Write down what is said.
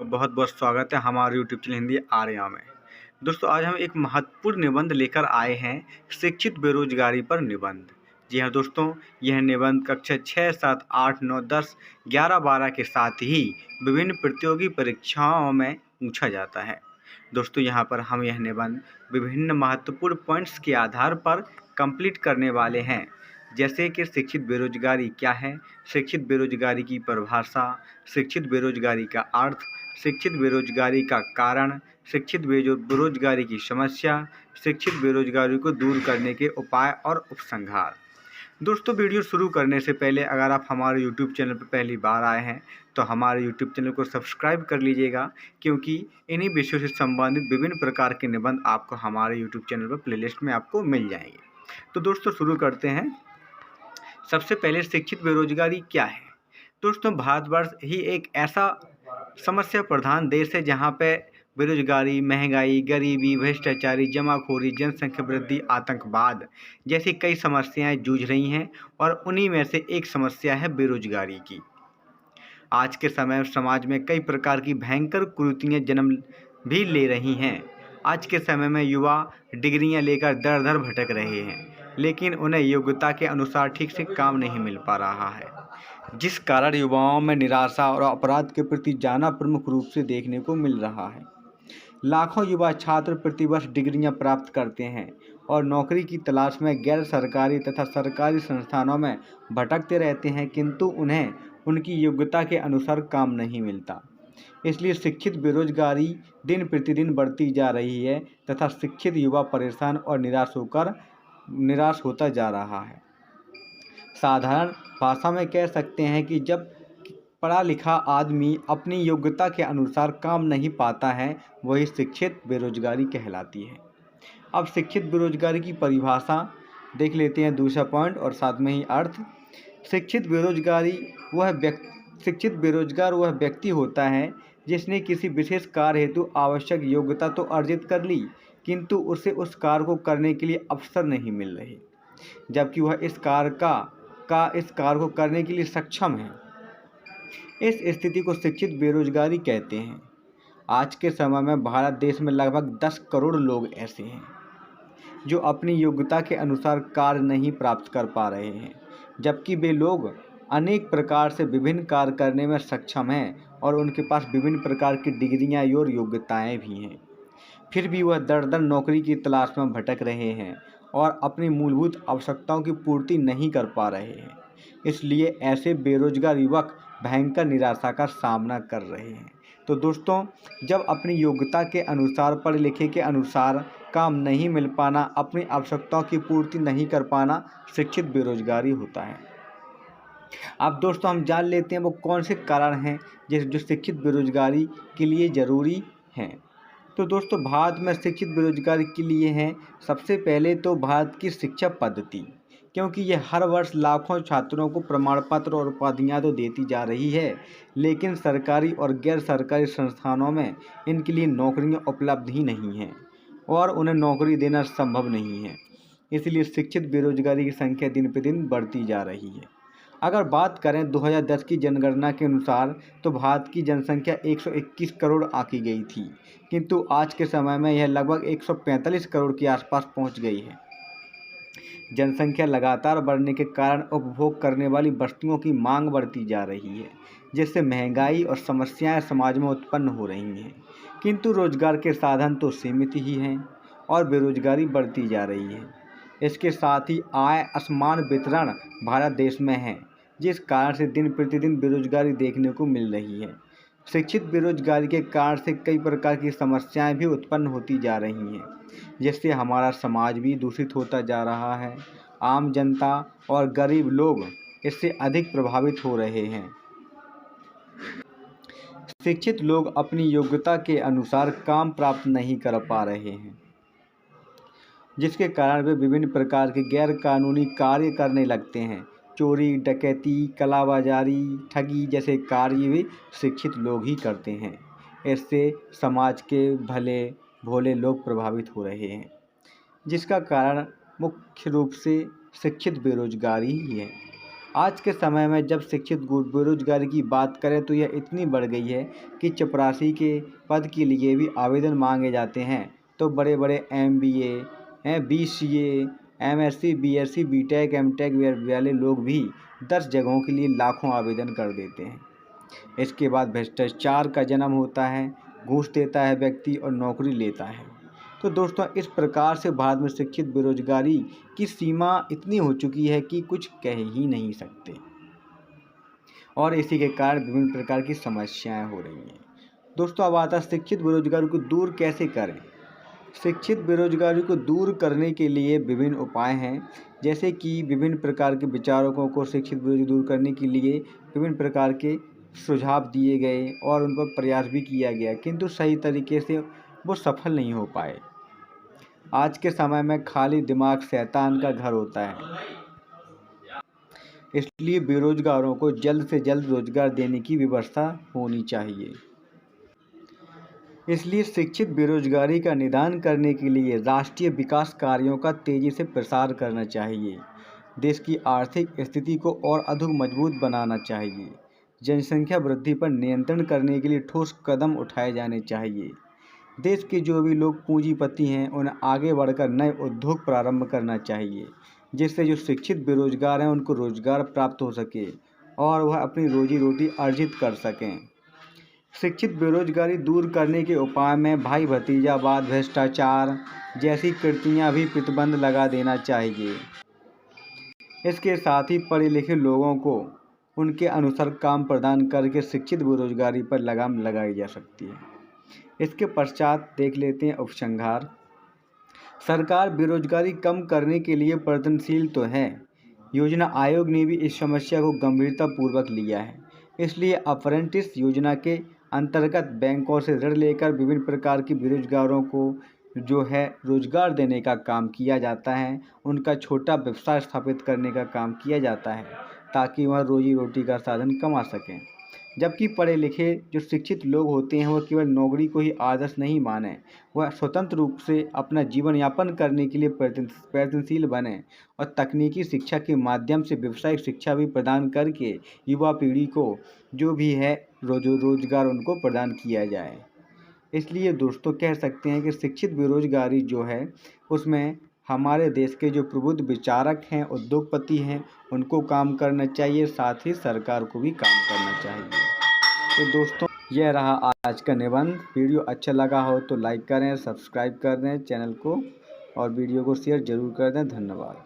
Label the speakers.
Speaker 1: बहुत बहुत स्वागत है हमारे यूट्यूब चैनल हिंदी आर्या में। दोस्तों, आज हम एक महत्वपूर्ण निबंध लेकर आए हैं, शिक्षित बेरोजगारी पर निबंध। जी हाँ दोस्तों, यह निबंध कक्षा 6, 7, 8, 9, 10, 11, 12 के साथ ही विभिन्न प्रतियोगी परीक्षाओं में पूछा जाता है। दोस्तों, यहाँ पर हम यह निबंध विभिन्न महत्वपूर्ण पॉइंट्स के आधार पर कंप्लीट करने वाले हैं, जैसे कि शिक्षित बेरोजगारी क्या है, शिक्षित बेरोजगारी की परिभाषा, शिक्षित बेरोजगारी का अर्थ, शिक्षित बेरोजगारी का कारण, शिक्षित बेरोजगारी की समस्या, शिक्षित बेरोजगारी को दूर करने के उपाय और उपसंहार। दोस्तों, वीडियो शुरू करने से पहले अगर आप हमारे यूट्यूब चैनल पर पहली बार आए हैं तो हमारे यूट्यूब चैनल को सब्सक्राइब कर लीजिएगा, क्योंकि इन्हीं विषयों से संबंधित विभिन्न प्रकार के निबंध आपको हमारे यूट्यूब चैनल पर प्लेलिस्ट में आपको मिल जाएंगे। तो दोस्तों, शुरू करते हैं। सबसे पहले शिक्षित बेरोजगारी क्या है। दोस्तों, भारतवर्ष ही एक ऐसा समस्या प्रधान देश है जहाँ पे बेरोजगारी, महंगाई, गरीबी, भ्रष्टाचारी, जमाखोरी, जनसंख्या वृद्धि, आतंकवाद जैसी कई समस्याएं जूझ रही हैं, और उन्हीं में से एक समस्या है बेरोजगारी की। आज के समय में समाज में कई प्रकार की भयंकर कुरीतियाँ जन्म भी ले रही हैं। आज के समय में युवा डिग्रियां लेकर दर दर भटक रहे हैं, लेकिन उन्हें योग्यता के अनुसार ठीक से काम नहीं मिल पा रहा है, जिस कारण युवाओं में निराशा और अपराध के प्रति जाना प्रमुख रूप से देखने को मिल रहा है। लाखों युवा छात्र प्रतिवर्ष डिग्रियां प्राप्त करते हैं और नौकरी की तलाश में गैर सरकारी तथा सरकारी संस्थानों में भटकते रहते हैं, किंतु उन्हें उनकी योग्यता के अनुसार काम नहीं मिलता। इसलिए शिक्षित बेरोजगारी दिन प्रतिदिन बढ़ती जा रही है तथा शिक्षित युवा परेशान और निराश होता जा रहा है। साधारण भाषा में कह सकते हैं कि जब पढ़ा लिखा आदमी अपनी योग्यता के अनुसार काम नहीं पाता है, वही शिक्षित बेरोजगारी कहलाती है। अब शिक्षित बेरोजगारी की परिभाषा देख लेते हैं, दूसरा पॉइंट और साथ में ही अर्थ। शिक्षित बेरोजगार वह व्यक्ति होता है जिसने किसी विशेष कार्य हेतु आवश्यक योग्यता तो अर्जित कर ली, किंतु उसे उस कार्य को करने के लिए अवसर नहीं मिल रहे, जबकि वह इस कार्य को करने के लिए सक्षम है। इस स्थिति को शिक्षित बेरोजगारी कहते हैं। आज के समय में भारत देश में लगभग 10 करोड़ लोग ऐसे हैं जो अपनी योग्यता के अनुसार कार्य नहीं प्राप्त कर पा रहे हैं, जबकि वे लोग अनेक प्रकार से विभिन्न कार्य करने में सक्षम हैं और उनके पास विभिन्न प्रकार की डिग्रियां और योग्यताएं भी हैं। फिर भी वह दर दर नौकरी की तलाश में भटक रहे हैं और अपनी मूलभूत आवश्यकताओं की पूर्ति नहीं कर पा रहे हैं। इसलिए ऐसे बेरोजगार युवक भयंकर निराशा का सामना कर रहे हैं। तो दोस्तों, जब अपनी योग्यता के अनुसार, पढ़े लिखे के अनुसार काम नहीं मिल पाना, अपनी आवश्यकताओं की पूर्ति नहीं कर पाना, शिक्षित बेरोजगारी होता है। अब दोस्तों, हम जान लेते हैं वो कौन से कारण हैं जो शिक्षित बेरोजगारी के लिए ज़रूरी हैं। तो दोस्तों, भारत में शिक्षित बेरोजगारी के लिए हैं, सबसे पहले तो भारत की शिक्षा पद्धति, क्योंकि ये हर वर्ष लाखों छात्रों को प्रमाण पत्र और उपाधियाँ तो देती जा रही है, लेकिन सरकारी और गैर सरकारी संस्थानों में इनके लिए नौकरियाँ उपलब्ध ही नहीं हैं और उन्हें नौकरी देना संभव नहीं है। इसलिए शिक्षित बेरोजगारी की संख्या दिन प्रतिदिन बढ़ती जा रही है। अगर बात करें 2010 की जनगणना के अनुसार, तो भारत की जनसंख्या 121 करोड़ आंकी गई थी, किंतु आज के समय में यह लगभग 145 करोड़ के आसपास पहुंच गई है। जनसंख्या लगातार बढ़ने के कारण उपभोग करने वाली वस्तुओं की मांग बढ़ती जा रही है, जिससे महंगाई और समस्याएं समाज में उत्पन्न हो रही हैं, किंतु रोजगार के साधन तो सीमित ही हैं और बेरोजगारी बढ़ती जा रही है। इसके साथ ही आय असमान वितरण भारत देश में है, जिस कारण से दिन प्रतिदिन बेरोजगारी देखने को मिल रही है। शिक्षित बेरोजगारी के कारण से कई प्रकार की समस्याएं भी उत्पन्न होती जा रही हैं, जिससे हमारा समाज भी दूषित होता जा रहा है। आम जनता और गरीब लोग इससे अधिक प्रभावित हो रहे हैं। शिक्षित लोग अपनी योग्यता के अनुसार काम प्राप्त नहीं कर पा रहे हैं, जिसके कारण वे विभिन्न प्रकार के गैर कानूनी कार्य करने लगते हैं। चोरी, डकैती, कालाबाजारी, ठगी जैसे कार्य भी शिक्षित लोग ही करते हैं। इससे समाज के भले भोले लोग प्रभावित हो रहे हैं, जिसका कारण मुख्य रूप से शिक्षित बेरोजगारी ही है। आज के समय में जब शिक्षित बेरोजगारी की बात करें तो यह इतनी बढ़ गई है कि चपरासी के पद के लिए भी आवेदन मांगे जाते हैं, तो बड़े बड़े MBA BCA MSc BSc BTech MTech वाले लोग भी 10 जगहों के लिए लाखों आवेदन कर देते हैं। इसके बाद भ्रष्टाचार का जन्म होता है, घूस देता है व्यक्ति और नौकरी लेता है। तो दोस्तों, इस प्रकार से भारत में शिक्षित बेरोजगारी की सीमा इतनी हो चुकी है कि कुछ कह ही नहीं सकते, और इसी के कारण विभिन्न प्रकार की समस्याएं हो रही हैं। दोस्तों, अब आता है शिक्षित बेरोजगारी को दूर कैसे करें। शिक्षित बेरोजगारी को दूर करने के लिए विभिन्न उपाय हैं, जैसे कि विभिन्न प्रकार के विचारकों को शिक्षित बेरोजगारी दूर करने के लिए विभिन्न प्रकार के सुझाव दिए गए और उन पर प्रयास भी किया गया, किंतु सही तरीके से वो सफल नहीं हो पाए। आज के समय में खाली दिमाग शैतान का घर होता है, इसलिए बेरोजगारों को जल्द से जल्द रोजगार देने की व्यवस्था होनी चाहिए। इसलिए शिक्षित बेरोजगारी का निदान करने के लिए राष्ट्रीय विकास कार्यों का तेजी से प्रसार करना चाहिए। देश की आर्थिक स्थिति को और अधिक मजबूत बनाना चाहिए। जनसंख्या वृद्धि पर नियंत्रण करने के लिए ठोस कदम उठाए जाने चाहिए। देश के जो भी लोग पूंजीपति हैं उन्हें आगे बढ़कर नए उद्योग प्रारंभ करना चाहिए, जिससे जो शिक्षित बेरोजगार हैं उनको रोजगार प्राप्त हो सके और वह अपनी रोजी रोटी अर्जित कर सकें। शिक्षित बेरोजगारी दूर करने के उपाय में भाई भतीजावाद, भ्रष्टाचार जैसी कृतियां भी प्रतिबंध लगा देना चाहिए। इसके साथ ही पढ़े लिखे लोगों को उनके अनुसार काम प्रदान करके शिक्षित बेरोजगारी पर लगाम लगाई जा सकती है। इसके पश्चात देख लेते हैं उपसंहार। सरकार बेरोजगारी कम करने के लिए प्रयत्नशील तो है। योजना आयोग ने भी इस समस्या को गंभीरतापूर्वक लिया है। इसलिए अप्रेंटिस योजना के अंतर्गत बैंकों से ऋण लेकर विभिन्न प्रकार के बेरोजगारों को जो है रोजगार देने का काम किया जाता है। उनका छोटा व्यवसाय स्थापित करने का काम किया जाता है, ताकि वह रोजी रोटी का साधन कमा सकें। जबकि पढ़े लिखे जो शिक्षित लोग होते हैं वह केवल नौकरी को ही आदर्श नहीं माने, वह स्वतंत्र रूप से अपना जीवन यापन करने के लिए प्रयत्नशील बने और तकनीकी शिक्षा के माध्यम से व्यावसायिक शिक्षा भी प्रदान करके युवा पीढ़ी को जो भी है रोजगार उनको प्रदान किया जाए। इसलिए दोस्तों, कह सकते हैं कि शिक्षित बेरोजगारी जो है उसमें हमारे देश के जो प्रबुद्ध विचारक हैं, उद्योगपति हैं, उनको काम करना चाहिए, साथ ही सरकार को भी काम करना चाहिए। तो दोस्तों, यह रहा आज का निबंध। वीडियो अच्छा लगा हो तो लाइक करें, सब्सक्राइब कर दें चैनल को और वीडियो को शेयर ज़रूर कर दें। धन्यवाद।